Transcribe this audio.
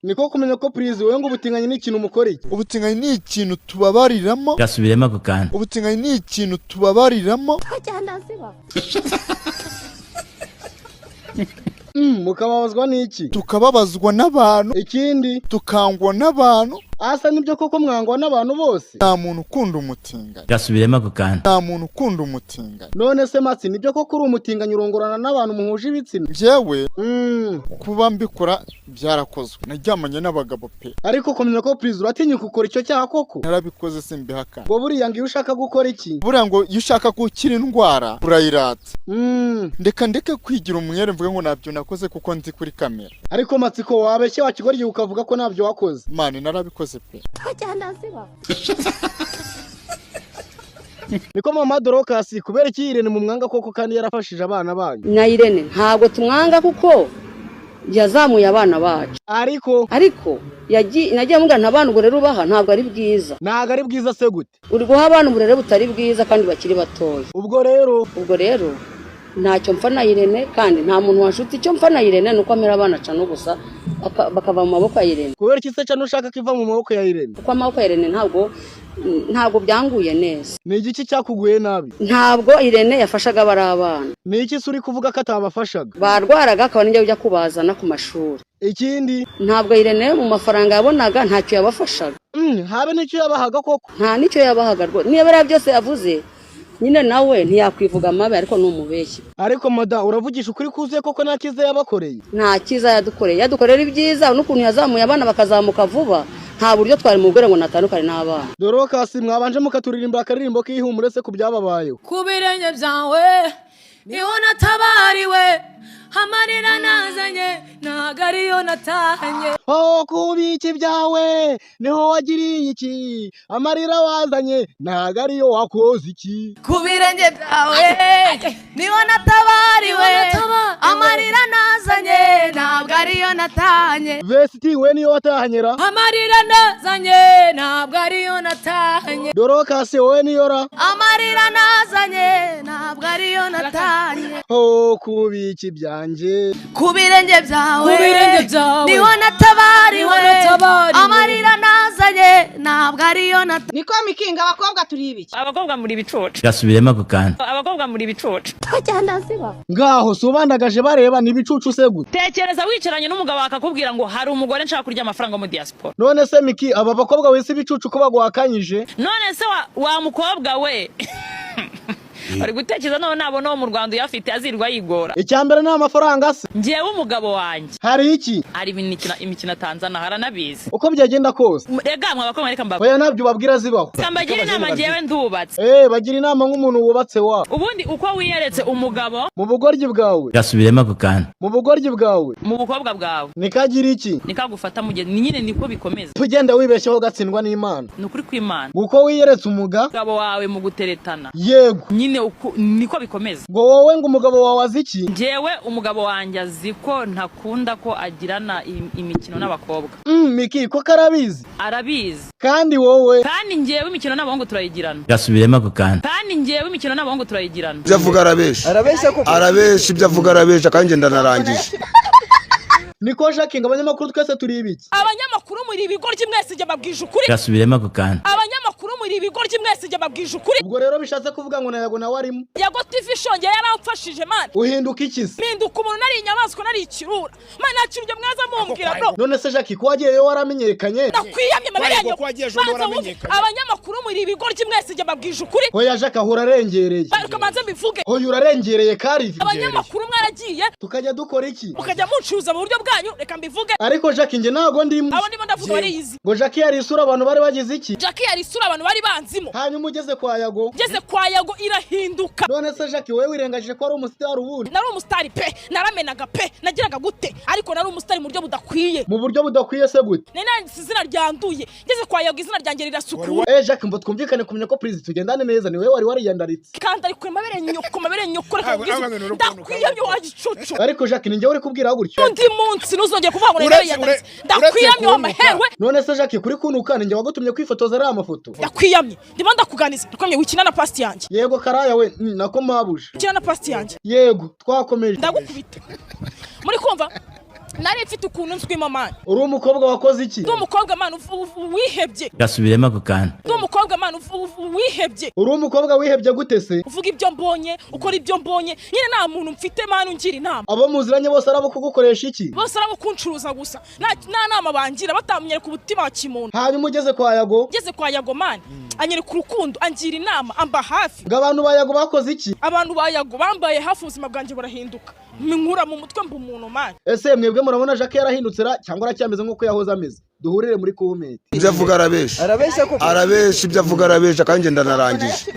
niko kumenya ko prize wewe ngo ubutinganyi ni ikintu umukora iki? Ubutinganyi ni ikintu tubabariramo. Gasubiremo ako kantu. Ubutinganyi ni ikintu tubabariramo. Mukababazwa n'iki? Tukababazwa n'abantu. Ikindi tukangwa n'abantu. Asa nibyo koko mwangwa n'abantu bose. Nta muntu ukunda umutinganyi. Gasubiremo ako kantu. Nta muntu ukunda umutinganyi. None se Matsi nibyo koko uri umutinganyi urongorana n'abantu muhuje ibitsina? Jewe kuba mbikora byarakozwe. Naryamanye n'abagabo pe. Ariko kumenya ko prize uratinyuka ukora icyo cyaha koko? Narabikoze simbihakana. Ngo buriya ngo iyo ushaka gukora iki? Buriya ngo iyo ushaka gukira indwara urayirata. Ndeke kwigira umwere mvuge ngo nabyo nakoze kuko ndi kuri kamera. Ariko Matsi ko wabeshye wakigorye ukavuga ko nabyo wakoze. Mane narabikoze pe. Niko mama Dorokasi kubera iki Irene mu mwanga koko kandi yarafashije abana banyu? Na Irene ntago tumwanga kuko yazamuye abana bacu. Ariko nagiye mugana ntabana uburere ubaha ntabwo ari bwiza. Ntago ari bwiza se gute? Uri guha abana uburere butari bwiza kandi bakiri batoya. Ubwo rero ntacyo mpfa na Irene kandi nta muntu washuti icyo mpfa na Irene nuko amera abana cano gusa bakava mu maboko ya Irene. Kubera iki se cano ushaka kiva mu maboko ya Irene? Kuko amaboko ya Irene ntabwo byanguye neza. Ni igiki cyakuguye nabi? Ntabwo Irene yafashaga bari abana. Ni iki suri kuvuga ko atabafashaga? Barwaraga akaba n'ijya ujya kubazana ku mashuri. Ikindi ntabwo Irene mu mafaranga yabonaga ntacyo yabafashaga. Habe n'icyo yabahaga koko? Nta nicyo yabahaga rwose. Niba bari byose yavuze nyine nawe ntiyakwivuga amabe ariko numubeshye. Ariko mada uravugisha ukuri kuzuye koko nta kiza yabakoreye? Nta kiza yadukorera ibyiza n'ukuntu yazamuye abana bakazamuka vuba. Nta buryo twari mu bwere ngo natandukane n'abana. Dorokasi mwabanje mukaturirimba akaririmbo k'ihumure se kubyababayeho. Kubirenge byawe niho natabariwe amarira nazanye nagariyo natahanye. Kubiki byawe niho wagiriye iki amarira wazanye nagariyo wakoze iki. Kubirenge byawe niho natabariwe amarira nazanye nagariyo natahanye. Vesti we niyo watahanyera amarira nazanye nagariyo natahanye. Dorokasi we niyo ra amarira nazanye nagariyo natahanye. Kubiki byanje kubirenge byawe niho natabariwe amarira nazanye ntabwo ariyo niko mikinga abakobwa turi ibiki? Abakobwa muri bicoco. Gasubiremo ako kantu. Abakobwa muri bicoco. Ngaho subandagaje bareba ni bicucu se gute? Tekereza wicaranye n'umugabo akakubwira ngo hari umugore nshaka kurya amafaranga mu diaspora. None se Miki aba bakobwa wese bicucu ko bagwakanyije? None se wa mukobwa we ari gutekereza none nabona wo mu Rwanda yafite azirwa yigora. Icyambere na amafaranga se? Ngiye umugabo wanjye. Hari iki? Ari imikina Tanzania haranabizi. Uko byagenda kose. Rega mwa bakoma reka mbago. Oya nabyo babwira zibaho. Sambagira inama ngiyewe ndubatse. Bagira inama nk'umuntu wubatse wa. Ubundi uko wiyeretse umugabo mu bugoryi bwawe. Gasubiremo ako kantu. Mu bugoryi bwawe. Mu bukobwa bwawe. Nikagira iki? Nikagufata mugeni nyine niko bikomeza. Tugenda wibeshyeho gatsindwa n'Imana. Nukuri kw'Imana. Uko wiyeretse umugabo wawe mu guteretana. Yego. Nyine niko bikomeza. Ngo wowe ngo umugabo wawe aziki? Njewe umugabo wanjye aziko ntakunda ko agirana imikino n'abakobwa. Miki ko karabizi? Arabizi. Kandi wowe? Kandi njewe imikino n'abahungu turayigirana. Gasubiremo ako kantu. Kandi njewe imikino n'abahungu turayigirana. Byavuga arabesha koko. Arabesha ibyavuga arabesha kandi ndanarangije. Niko Jacques abanyamakuru twese turi ibiki? Abanyamakuru muri ibigoryi mwese jye babwije ukuri. Gasubiremo ako kantu. Abanyamakuru muri ibigoryi mwese jye babwije ukuri. Ubwo rero bishatse kuvuga ngo nayago nawe arimo. Yago TV shonge yaramfashije man. Uhinduka iki se? Mpinduka umuntu nari inyamaswa nari ikirura. Man nakiruje mwaza mumbwira bro. None se Jacques ko wagiye yo waramenyekanye? Nakwiyamye maberenyo. Abanyamakuru muri ibigoryi mwese jye babwije ukuri. Oya Jacques ahura arengereye. Bariko manze mbivuge. Oya urarengereye kari. Abanyamakuru mwaragiye. Tukajya dukora iki? Ukajya muncuza mu buryo bwanyu reka mbivuge. Ariko Jacques nge nago ndimo. Abo ndimo ndavuga bari yizi. Ngo Jacques yari isura abantu bari bagize iki? Jacques yari isura abantu bari banzimo. Hanyuma ugeze kwa Yago. Ngeze kwa Yago irahinduka. None se Jacques wewe wirengagije ko ari umustar ubundi? Nari umustar pe, naramenaga pe, nagiraga gute? Ariko nari umustar mu buryo budakwiye. Mu buryo budakwiye se gute? Nene izina ryanduye. Ngeze kwa Yago izina ryanjye rirasukura. Jacques mbo twumvikane kumenya ko president tugendane neza ni wewe wari wariyandaritse. Kandi ari mabere nyoko reka ngize. Ndakwiyamye wagicucu. Ariko Jacques ninjye uri kubwira gutyo. Undi munsi nuzongeye kuvuga ngo yariyandaritse. Ndakwiyamye wamaherwe. None se Jacques kuri kunukana njye wagutumye kwifotoza ari amafoto. Ndakwiyamye. Ndimo ndakuganiza. Dukomye wikina na past yanjye. Yego karaya we nako mabuje. Kina na past yanjye. Yego twakomeje. Ndagukubita. Muri kumva nari mfite ukuntu nzwimo mani. Uri umukobwa wakoze iki? Ndi umukobwa mani wihebye. Gasubiremo ako kantu. Ndi umukobwa mani wihebye. Uri umukobwa wihebye gute se? Uvuga ibyo mbonye, ukora ibyo mbonye, nyine nta muntu mfite mani ungira inama. Abo muziranye bose arabo kugukoresha iki? Bose arabo kuncuruza gusa. Nta nama bangira batamenyere ku butima wa kimuntu. Hanyuma ugeze kwa Yago? Ugeze kwa Yago mani. Anyere ku rukundo, angira inama, amba hafi. Abantu ba Yago bakoze iki? Abantu ba Yago bambaye hafi ubuzima bwanjye burahinduka. Minkura mu mutwe mbu umuntu mani. Ese mwebwe murabona Jacques yarahindutse cyangwa aracyameze nkuko yahoze ameze? Duhurire muri comment. Ibyo avuga arabesha. Arabesha ibyo avuga arabesha kandi ndanarangije.